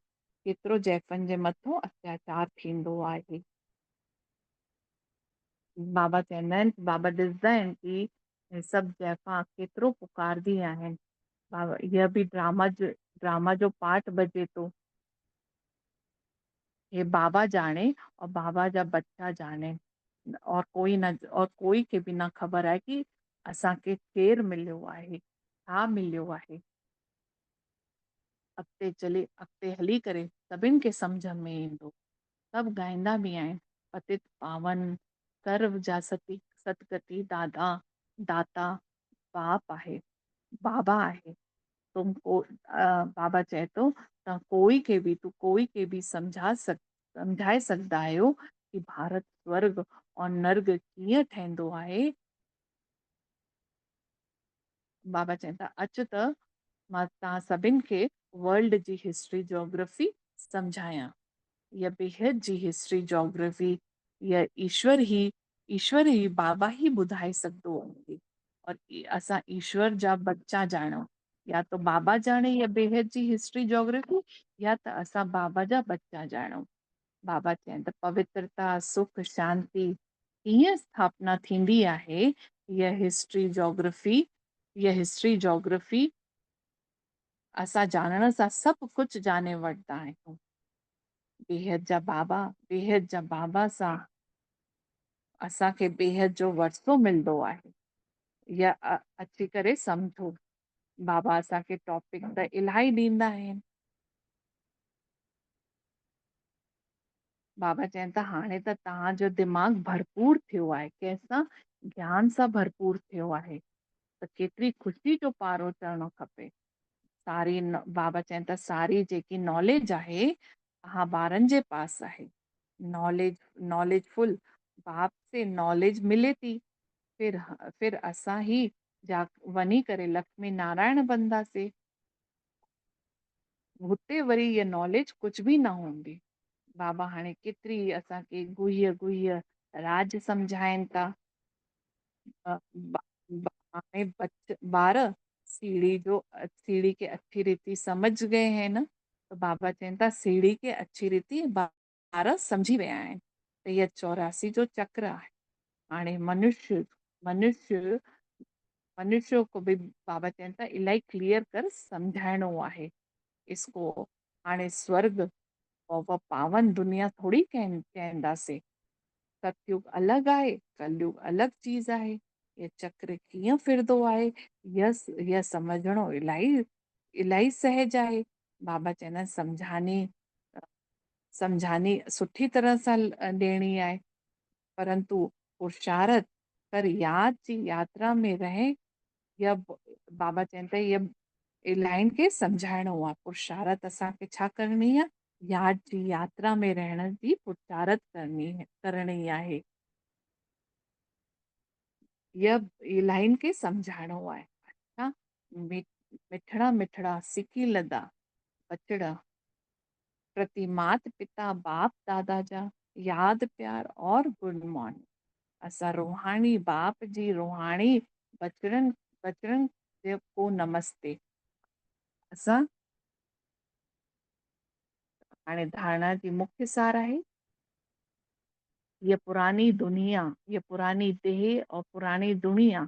केतिरो ज़ाइफ़ुनि जे मथां अत्याचार थींदो आहे। बाबा चवंदा आहिनि, बाबा ॾिसंदा आहिनि कि सभु ज़ाइफ़ां केतिरो पुकारदी आहिनि। बाबा इहा बि ड्रामा जो पार्ट बचे थो। हे बाबा जाने और बाबा जा बच्चा जाने, और कोई खे बि न ख़बर आहे कि असांखे केरु मिलियो आहे, छा मिलियो आहे। अॻिते हली करे सभिनि खे सम्झ में ईंदो। सभु ॻाईंदा बि आहिनि, पतित पावन सर्व जा सतगति दाता बाप आहे, बाबा आहे। बाबा चए थो तव्हां कोई खे बि सम्झाए सघंदा आहियो कि भारत स्वर्ग और नर्ग कीअं ठहंदो आहे। बाबा चवनि था अचु त मां तव्हां सभिनि खे वर्ल्ड जी हिस्ट्री जोग्राफी सम्झायां। या बेहद जी हिस्ट्री जोग्राफी, या ईश्वर ही बाबा ही ॿुधाए सघंदो आहे। और असां ईश्वर जा बच्चा ॼाणूं, या तो बाबा ॼाणे या बेहद जी हिस्ट्री जोग्राफी, या त असां बाबा जा बच्चा ॼाणूं। बाबा चवनि त पवित्रता, सुख, शांति कीअं स्थापना थींदी आहे, हीअ हिस्ट्री जोग्राफी असां ॼाणण सां सभु कुझु ॼाणे वठंदा आहियूं। बेहद जा बाबा सां असांखे बेहद जो वरसो मिलंदो आहे। या अची करे सम्झो। बाबा असांखे टॉपिक त इलाही ॾींदा आहिनि। बाबा चवनि था हाणे त तव्हांजो दिमाग़ भरपूर थियो आहे, कंहिंसां ज्ञान सां भरपूर थियो आहे, त केतिरी ख़ुशी जो पारो चढ़णो खपे। बाबा चवनि था सारी जेकी नॉलेज आहे तव्हां ॿारनि जे पास आहे। नॉलेजफुल बाप से नॉलेज मिले थी, फिर असां ही वञी करे लक्ष्मी नारायण बनदासीं। हुते वरी इहा नॉलेज कुझु बि न हूंदी। बाबा हाणे केतिरी असांखे गुह्य राज सम्झाइनि था। हाणे ॿार सीढ़ी खे अच्छी रीति समझ गए हैं न। त बाबा चवनि था सीढ़ी खे अच्छी रीति ॿार सम्झी विया आहिनि त इहा 84 जो चक्र आहे। हाणे मनुष्य मनुष्य को बि बाबा चवनि था इलाही क्लियर कर सम्झाइणो आहे इसको। हाणे स्वर्ग और वो पावन दुनिया थोड़ी चवंदासीं। सतयुग अलॻि आहे, कलयुग अलॻि चीज़ आहे। इहो चक्र कीअं फिरदो आहे, इहा सम्झणो इलाही इलाही सहज आहे। बाबा चवंदा आहिनि सम्झानी सुठी तरह सां ॾियणी आहे, परंतु पुरुषारथ कर याद जी यात्रा में रहे। या बाबा चवनि था इहा लाइन खे सम्झाइणो आहे। पुरुषारथ असांखे छा करणी आहे, याद जी यात्रा में रहण जी पुरुषारथ करणी आहे। इहा लाइन खे सम्झाइणो आहे। अच्छा, मिठड़ा मिठड़ा सिकी लदा बचड़ा प्रति मात पिता बाप दादा जा याद प्यार और गुड मॉर्निंग। असां रूहानी बाप जी रूहानी बचड़नि को नमस्ते। असां हाणे धारणा जी मुख्य सार आहे, ये पुरानी देह और पुरानी दुनिया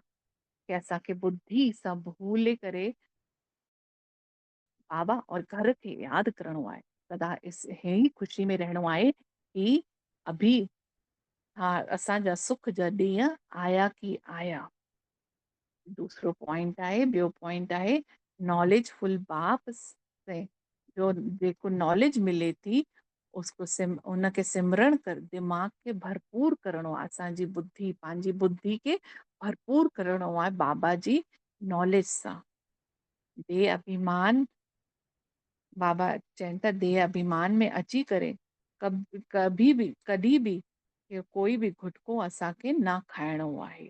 के असांखे बुद्धि सां भूले करे बाबा और घर खे यादि करणो आहे। सदा ही ख़ुशी में रहणो आहे कि अभी हा असांजा सुख जा ॾींहं आया की आया। दूसरो पॉइंट आहे, ॿियो पॉइंट आहे नॉलेजफुल बाप से जो जेको नॉलेज मिले थी उसको उनखे सिमरण कर दिमाग़ खे भरपूर करणो आहे। असांजी बुद्धि पंहिंजी बुद्धि खे भरपूर करणो आहे बाबा जी नॉलेज सां। देह अभिमान बाबा चवनि था देह अभिमान में अची करे कॾहिं बि कोई बि घुटको असांखे न खाइणो आहे।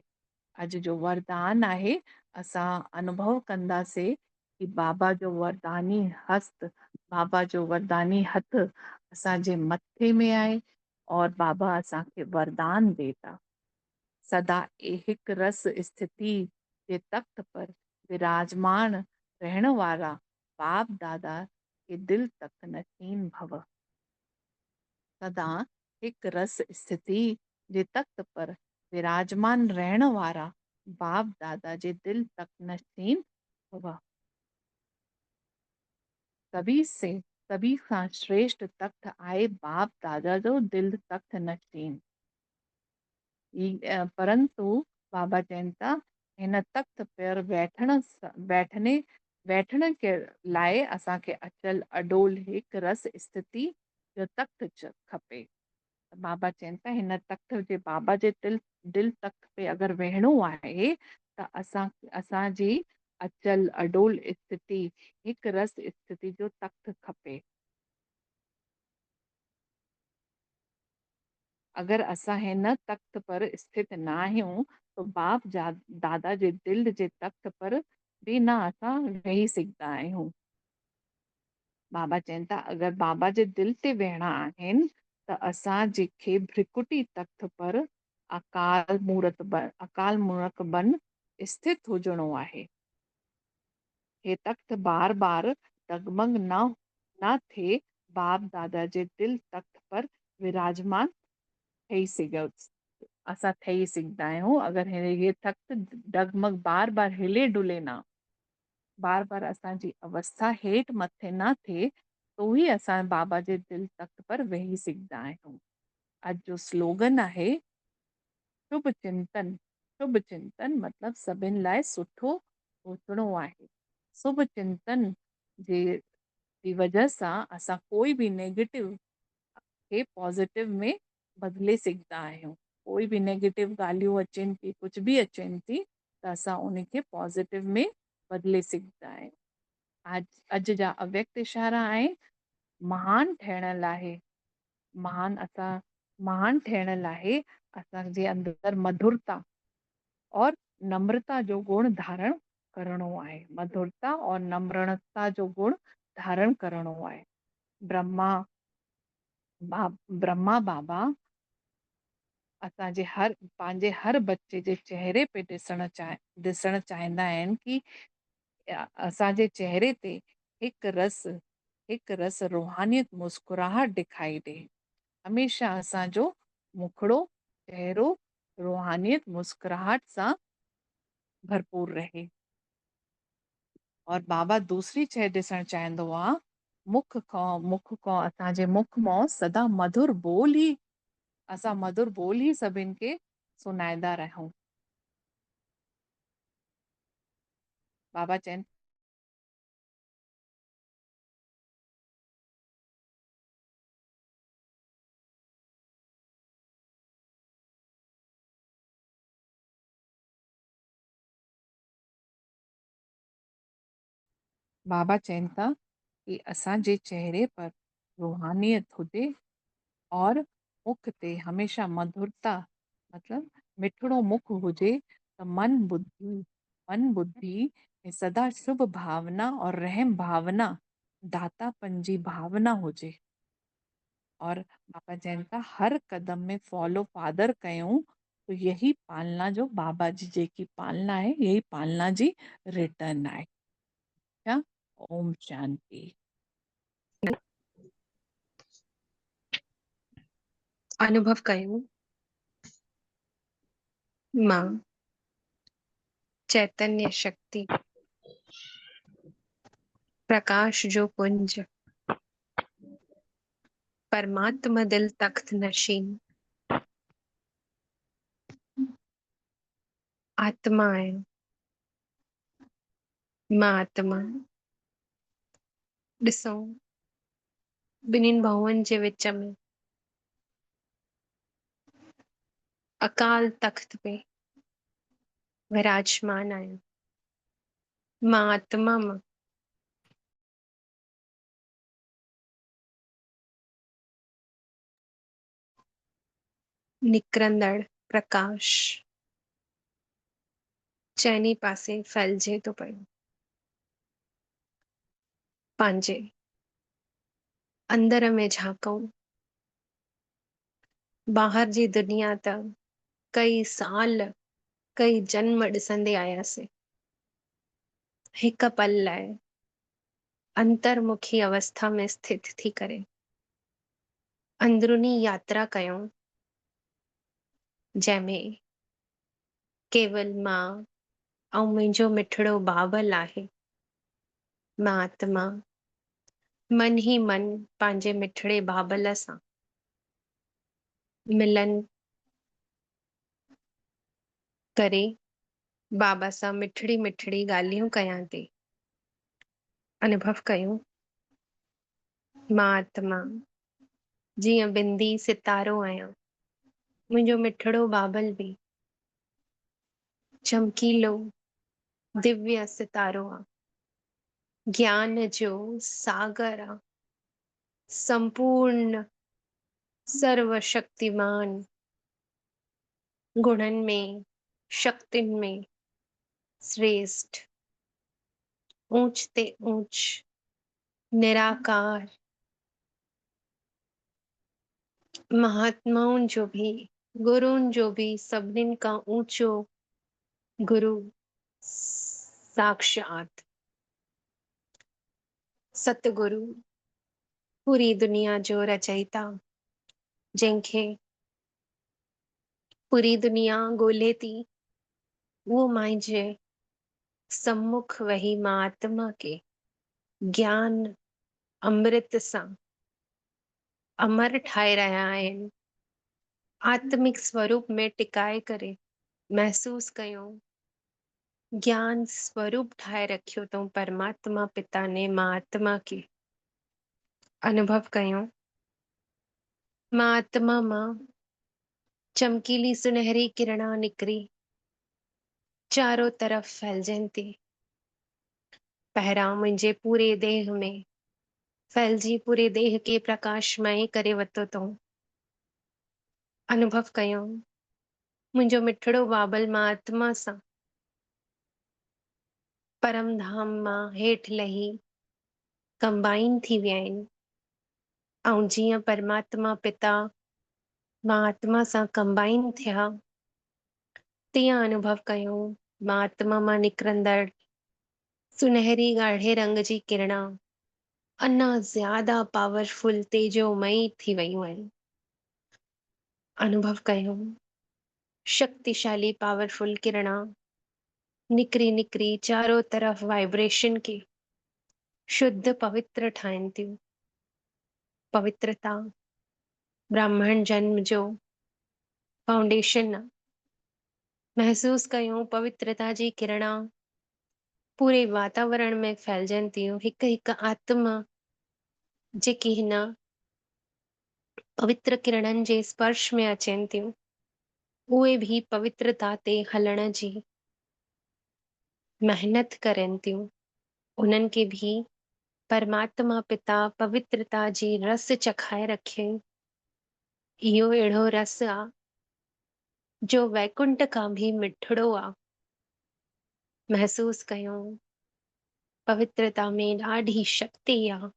अॼु जो वरदान आहे, असां अनुभव कंदासीं कि बाबा जो वरदानी हस्त, बाबा जो वरदानी हथ असांजे मथे में आहे और बाबा असांखे वरदान ॾे था। सदा हिकु रस स्थिति जे तख़्त पर विराजमान रहण वारा बाप दादा के दिल तक नशीन भव। सदा हिकु रस स्थिति जे तख़्त पर विराजमान रहण वारा बाप दादा जे दिल तक नशीन भव। सभी खां श्रेष्ठ तख़्त आहे बाप दादा जो दिल तख़्त नशीन। परंतु बाबा चवनि था हिन तख़्त पर बैठण के लाइ असांखे अचल अडोल हिकु रस स्थिति जो तख़्त खपे। बाबा चवनि था हिन तख़्त जे बाबा जे दिल तख़्त पे अगरि वेहणो आहे त असांजी अचल अडोल स्थिति हिकु रस स्थिति जो तख़्त खपे। अगरि असां हिन तख़्त पर स्थित न आहियूं त बाप दादा जे दिल जे तख़्त पर बि न असां वेही सघंदा आहियूं। बाबा चवनि था अगरि बाबा जे दिल ते वेहणा आहिनि त असां जेके भ्रिकुटी तख़्त पर अकाल मूरत बन स्थित हुजणो आहे। हे तख़्त बार बार डगमग न थिए बाप दादा जे दिल तख़्त पर विराजमान ठही असां ठही सघंदा आहियूं। अगरि हे तख़्त डगमग बार बार हिले डुले न, बार बार असांजी अवस्था हेठि मथे न थिए तो ही असां बाबा जे दिल तख़्त पर वेही सघंदा आहियूं। अॼु जो स्लोगन आहे शुभ चिंतन मतिलबु सभिनि लाइ सुठो सोचणो आहे। शुभ चिंतन जी वजह सां असां कोई बि नेगेटिव खे पॉज़िटिव में बदिले सघंदा आहियूं। कोई बि नेगेटिव ॻाल्हियूं अचनि थी, कुझु बि अचनि थी त असां उनखे पॉज़िटिव में बदिले सघंदा आहियूं। अॼु जा अव्यक्त इशारा आहे महान ठहिण लाइ महान ठहिण लाइ असांजे अंदरि मधुरता और नम्रता जो गुण धारण करणो आहे। मधुरता और नम्रता जो गुण धारण करणो आहे। ब्रह्मा बाबा असांजे पंहिंजे हर बच्चे जे चेहरे पे ॾिसण चाहींदा आहिनि कि असांजे चेहरे ते हिकु रस हिकु रस रूहानियत मुस्कुराहट ॾेखाई ॾे। हमेशह असांजो मुखड़ो चहिरो रूहानियत मुस्कुराहट सां भरपूर रहे। और बाबा दूसरी शइ ॾिसणु चाहींदो आहे, मुख खां असांजे मुख मां सदा मधुर ॿोल ई असां मधुर ॿोल ई सभिनि खे सुनाईंदा रहूं। बाबा चइनि बाबा चइनि था कि असांजे चेहरे पर रूहानियत हुजे और मुख ते हमेशह मधुरता मतलब मिठड़ो मुख हुजे त मन बुद्धि में सदा शुभ भावना और रहम भावना दातापन जी भावना हुजे। और बाबा चइनि था हर कदम में फॉलो फादर कयूं तो यही पालना जो बाबा जी जेकी पालना आहे यही पालना जी रिटर्न आहे। क्या? ओम शांति। अनुभव कयूं मां चैतन्य शक्ति प्रकाश जो पुंज परमात्मा दिल तख्त नशीन आत्मा है। मां आत्मा ॾिसो ॿिन्हिनि भाउनि जे विच में अकाल तख्त पे विराजमान आहियां। मां आत्मा मां निकिरंदड़ प्रकाश चइनी पासे फैलिजे थो पियो। पंहिंजे अंदर में झांकऊं, ॿाहिर जी दुनिया त कई साल कई जन्म ॾिसंदे आयासीं। हिक पल लाइ अंतर्मुखी अवस्था में स्थित थी करे अंदरुनी यात्रा कयूं, जंहिंमें केवल मां ऐं मुंहिंजो मिठड़ो बाबल आहे। मां आत्मा मन ही मन पंहिंजे मिठड़े बाबल सां मिलन करे बाबा सां मिठड़ी मिठड़ी ॻाल्हियूं कयां थी। अनुभव कयूं मां आत्मा जीअं बिंदी सितारो आहियां। मुंहिंजो मिठड़ो बाबल बि चमकीलो दिव्य सितारो आहे। ज्ञान जो सागर आहे। संपूर्ण सर्वशक्तिमान गुणनि में शक्तियुनि में श्रेष्ठ ऊंच ते ऊंच निराकार महात्माउनि जो भी गुरुनि जो भी सभिनीनि खां ऊंचो गुरु साक्षात सतगुरु पूरी दुनिया जो रचयिता, जंहिंखे पूरी दुनिया ॻोल्हे थी, उहो मुंहिंजे सम्मुख वही मां आत्मा के ज्ञान अमृत सां अमर ठाहे रहिया आहिनि। आत्मिक स्वरूप में टिकाए करे महसूस कयूं ज्ञान स्वरूप ठाहे रखियो अथऊं परमात्मा पिता ने मां आत्मा खे। अनुभव कयूं मां आत्मा मां चमकीली सुनहरी किरणा निकरी चारों तरफ फैलजनि थी। पहिरां मुंहिंजे पूरे देह में फैलजी पूरे देह के प्रकाशमय करे वरितो अथऊं। अनुभव कयूं मुंहिंजो मिठड़ो बाबल मां आत्मा सां परम धाम मां हेठि लही कंबाइन थी विया आहिनि। ऐं जीअं परमात्मा पिता मां आत्मा सां कंबाइन थिया, तीअं अनुभव कयूं मां आत्मा मां निकिरंदड़ सुनहरी ॻाढ़े रंग जी किरणा अञा ज़्यादा पावरफुल तेजोमयी थी वयूं आहिनि। अनुभव कयो शक्तिशाली पावरफुल किरणा निकिरी निकिरी चारों तरफ वाइब्रेशन खे शुद्ध पवित्र ठाहिनि थियूं। पवित्रता ब्राह्मण जन्म जो फाउंडेशन आहे। महसूस कयूं पवित्रता जी किरणा पूरे वातावरण में फैलजनि थियूं। हिकु हिकु आत्मा जेकी हिन पवित्र किरणनि जे स्पर्श में अचनि थियूं उहे भी पवित्रता ते हलण जी मेहनत करनि थियूं। उन्हनि खे भी परमात्मा पिता पवित्रता जी रस चखाए रखियईं। इहो अहिड़ो रस आहे जो वैकुंठ खां भी मिठड़ो आहे। महसूस कयूं पवित्रता में ॾाढी शक्ति आहे।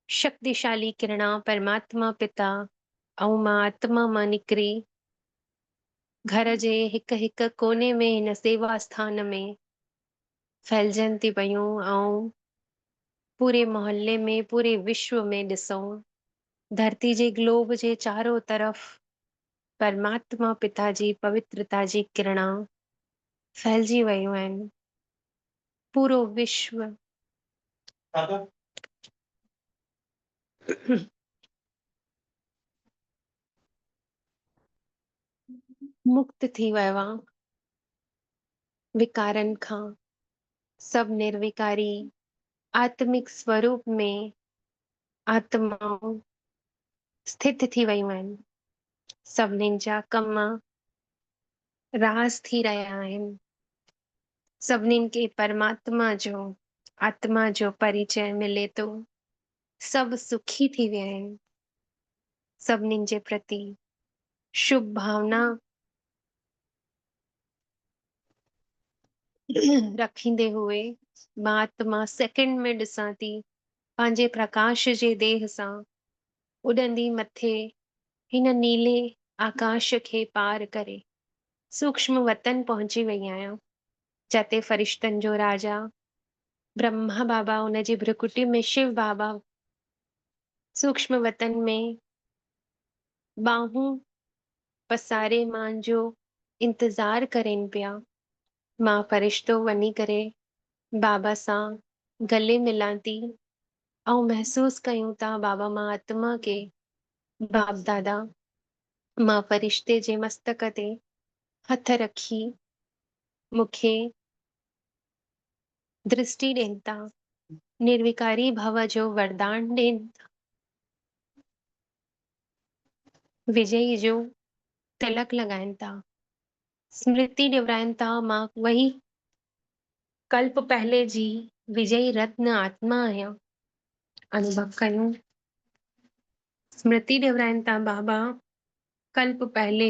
शक्तिशाली किरणा परमात्मा पिता ऐं मां आत्मा मां निकिरी घर जे हिक हिक कोने में हिन सेवा स्थान में फैलजनि थी पयूं ऐं पूरे मोहल्ले में पूरे विश्व में ॾिसूं धरती जे ग्लोब जे चारों तरफ परमात्मा पिता जी पवित्रता जी किरणा फैलजी वयूं आहिनि। पूरो विश्व मुक्त थी वियो आहे विकारनि खां। सभु निर्विकारी आत्मिक स्वरूप में आत्माऊं स्थित थी वयूं आहिनि। सभिनीनि जा कम रास थी रहिया आहिनि। सभिनीनि खे परमात्मा जो आत्मा जो परिचय मिले थो। सभु सुखी थी विया आहिनि। सभिनीनि जे प्रति शुभ भावना रखींदे हुए मां आत्मा सेकंड में ॾिसां थी पंहिंजे प्रकाश जे देह सां उॾंदी मथे हिन नीले आकाश खे पार करे सूक्ष्म वतन पहुची वई आहियां जिते फरिश्तनि जो राजा ब्रह्मा बाबा उनजी भ्रिकुटी में शिव बाबा सूक्ष्म वतन में बाहूं पसारे मुंहिंजो इंतज़ार करेनि पिया। मां फरिश्तो वञी करे बाबा सां गले मिलां थी ऐं महसूस कयूं था बाबा मां आत्मा के बाप दादा मां फरिश्ते जे मस्तक ते हथ रखी मूंखे दृष्टि ॾियनि था। निर्विकारी भव जो वरदान ॾियनि था। विजय जो तिलक लॻाइनि था। स्मृति ॾियाराइनि था मां वही कल्प पहले जी विजयी रत्न आत्मा आहियां। अनुभव कयूं स्मृति ॾियाराइनि था बाबा कल्प पहले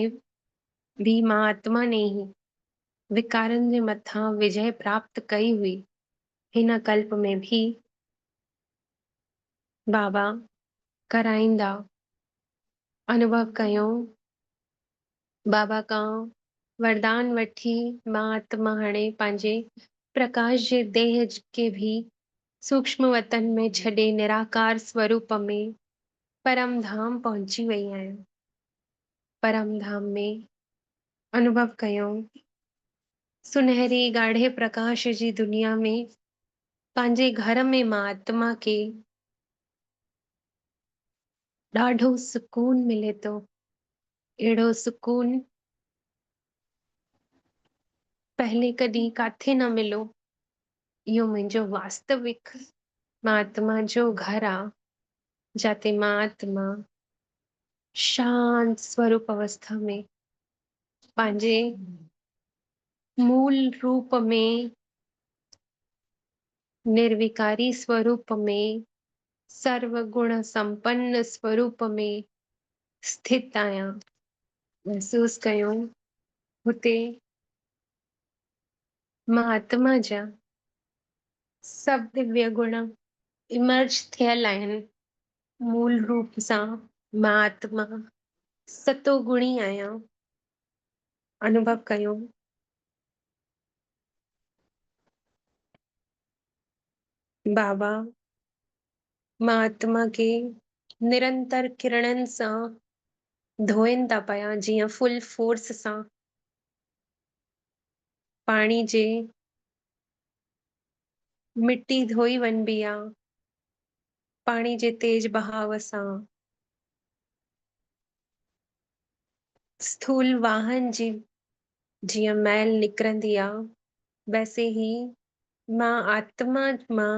भी मां आत्मा ने ही विकारनि जे मथां विजय प्राप्त कई हुई। हिन कल्प में भी बाबा कराईंदा। अनुभव कयूं बाबा खां वरदान वठी मां आत्मा हाणे पंहिंजे प्रकाश जे देह के भी सूक्ष्म वतन में छॾे निराकार स्वरूप में परम धाम पहुची वई आहियां। परम धाम में अनुभव कयूं सुनहरी ॻाढ़े प्रकाश जी दुनिया में पंहिंजे घर में मां आत्मा खे ॾाढो सुकून मिले थो। अहिड़ो सुकून पहले कॾहिं काथे न मिलो। इहो मुंहिंजो वास्तविक मां आत्मा जो घर आहे जिते मां आत्मा शांत स्वरूप अवस्था में पंहिंजे मूल रूप में निर्विकारी स्वरूप में सर्वगुण संपन्न स्वरूप में स्थित आहियां। महसूस कयूं हुते मां आत्मा जा सभु दिव्य गुण इमर्ज थियल आहिनि। मूल रूप सां मां आत्मा सतो गुणी आहियां। अनुभव कयूं बाबा मां आत्मा खे निरंतर किरणनि सां धोइनि था पिया, जीअं फुल फोर्स सां पाणी जे मिट्टी धोई वञिबी आहे, पाणी जे तेज बहाव सां स्थूल वाहन जी जीअं मैल निकिरंदी आहे, वैसे ही मां आत्मा मां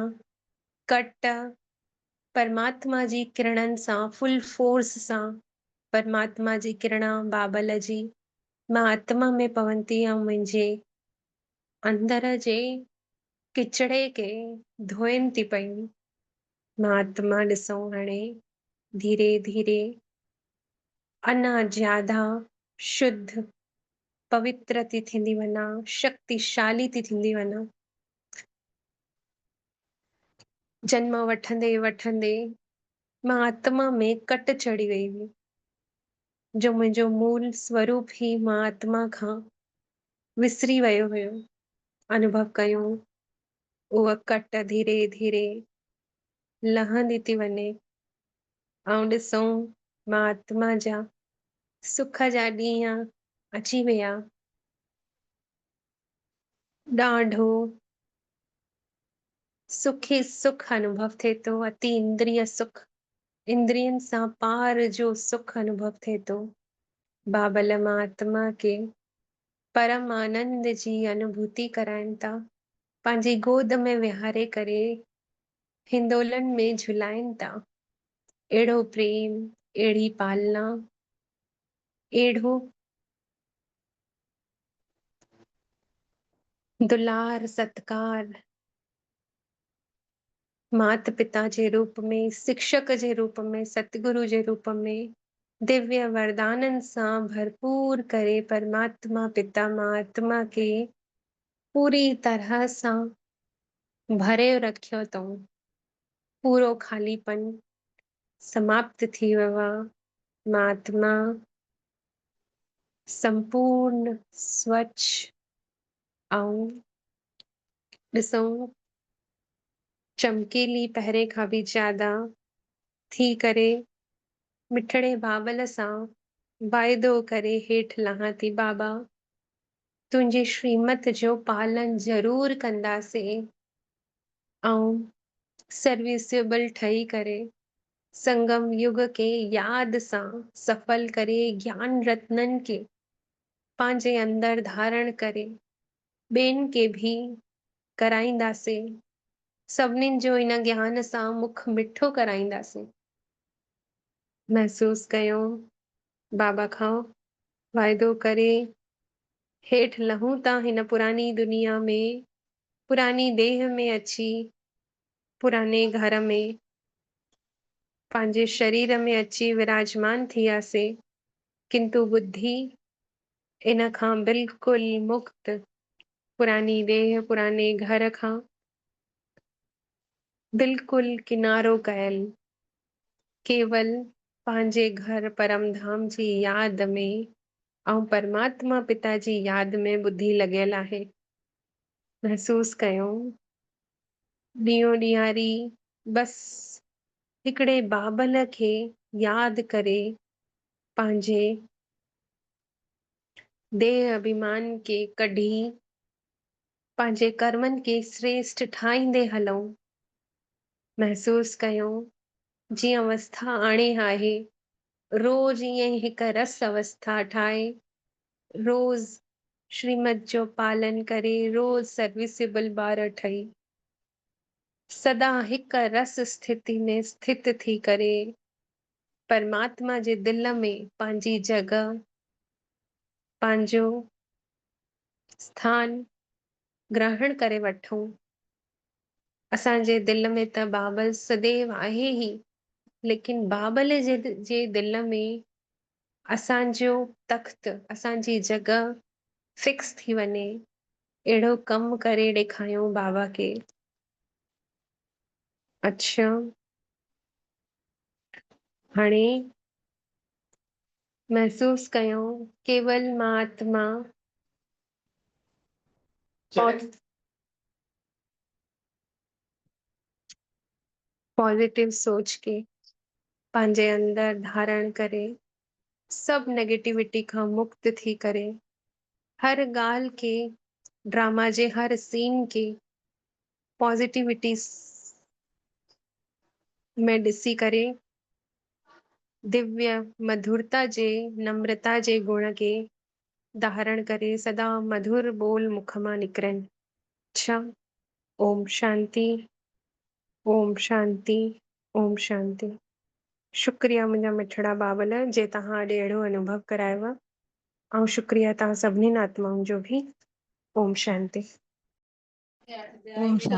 कट परमात्मा जी किरणनि सां फुल फोर्स सां परमात्मा जी किरण बाबल जी मां आत्मा में पवंती ऐं मुंहिंजे अंदर जे किचड़े खे धोइनि थी पई। मां आत्मा ॾिसूं हाणे धीरे धीरे अञा ज्यादा शुद्ध पवित्र थी थींदी वञा, शक्तिशाली थी थींदी वञा। जन्म वठंदे वठंदे मां आत्मा में कट चढ़ी वई हुई, जो मुंहिंजो मूल स्वरूप ही मां आत्मा खां विसरी वियो हुयो। अनुभव कयूं उहा कट धीरे धीरे लहंदी थी वञे ऐं ॾिसूं मां आत्मा जा सुख जा ॾींहं अची विया। ॾाढो सुखी सुख अनुभव थिए थो, अति इंद्रिय सुख, इंद्रियनि सां पार जो सुख अनुभव थिए थो। बाबल मां आत्मा खे परम आनंद जी अनुभूति कराइनि था, पंहिंजी गोद में विहारे करे हिंदोलनि में झुलाइनि था। अहिड़ो प्रेम, अहिड़ी पालना, अहिड़ो दुलार सत्कार मात पिता जे रूप में, शिक्षक जे रूप में, सतगुरु जे रूप में दिव्य वरदाननि सां भरपूर करे परमात्मा पिता मां आत्मा खे पूरी तरह सां भरे रखियो अथऊं। पूरो खालीपन समाप्त थी वियो आहे। मां आत्मा संपूर्ण स्वच्छ ऐं ॾिसूं चमकीली पहिरें खां बि ज्यादा थी करे मिठड़े बाबल सां वाइदो करे हेठि लहां थी। बाबा तुंहिंजी श्रीमत जो पालन ज़रूर कंदासीं ऐं सर्विसेबल ठही करे संगम युग के याद सां सफल करे ज्ञान रत्ननि के पंहिंजे अंदर धारण करे ॿियनि खे बि कराईंदासीं। सभिनीनि जो इन ज्ञान सां मुख मिठो कराईंदासीं। महसूस कयूं बाबा खां वाइदो करे हेठि लहूं था हिन पुरानी दुनिया में, पुरानी देह में अची पुराने घर में पंहिंजे शरीर में अची विराजमान थियासीं, किंतु बुद्धि इन खां बिल्कुलु मुक्त, पुरानी देह पुराने घर खां बिल्कुलु किनारो कयल, केवल पंहिंजे घर परम धाम जी याद में ऐं परमात्मा पिता जी याद में बुद्धि लॻियल आहे। महसूस कयूं ॾींहों ॾींहारी बस हिकिड़े बाबल खे यादि करे पंहिंजे देह अभिमान के कढी पंहिंजे कर्मनि खे श्रेष्ठ ठाहींदे हलूं। महसूस कयूं जीअं अवस्था आणे आहे, रोज़ ईअं हिकु रस अवस्था ठाहे, रोज़ श्रीमत जो पालन करे, रोज़ सर्विसेबल ॿार ठही सदा हिक रस स्थिति में स्थित थी करे परमात्मा जे दिल में पंहिंजी जगह, पंहिंजो स्थान ग्रहण करे वठूं। असांजे दिल में त बाबल सदैव आहे ही, लेकिन बाबल जे दिल में असांजो तख़्त, असांजी जगह फिक्स थी वञे, अहिड़ो कमु करे ॾेखारियूं बाबा खे। अच्छा हाणे महसूस कयूं केवल मां आत्मा पॉज़िटिव सोच के पंहिंजे अंदर धारण करे, सब नेगेटिविटी खां मुक्त थी करे, हर ॻाल्हि के, ड्रामा जे हर सीन के पॉज़िटिविटी में ॾिसी करे दिव्य मधुरता जे, नम्रता जे गुण के धारण करे सदा मधुर ॿोल मुख मां निकिरनि। अच्छा, ओम शांति, ओम शांति, ओम शांति। शुक्रिया मुंहिंजा मिठड़ा बाबल जे तव्हां अॼु अहिड़ो अनुभव करायव, ऐं शुक्रिया तव्हां सभिनीनि आत्माउनि जो बि। ओम शांति। ओम शांति।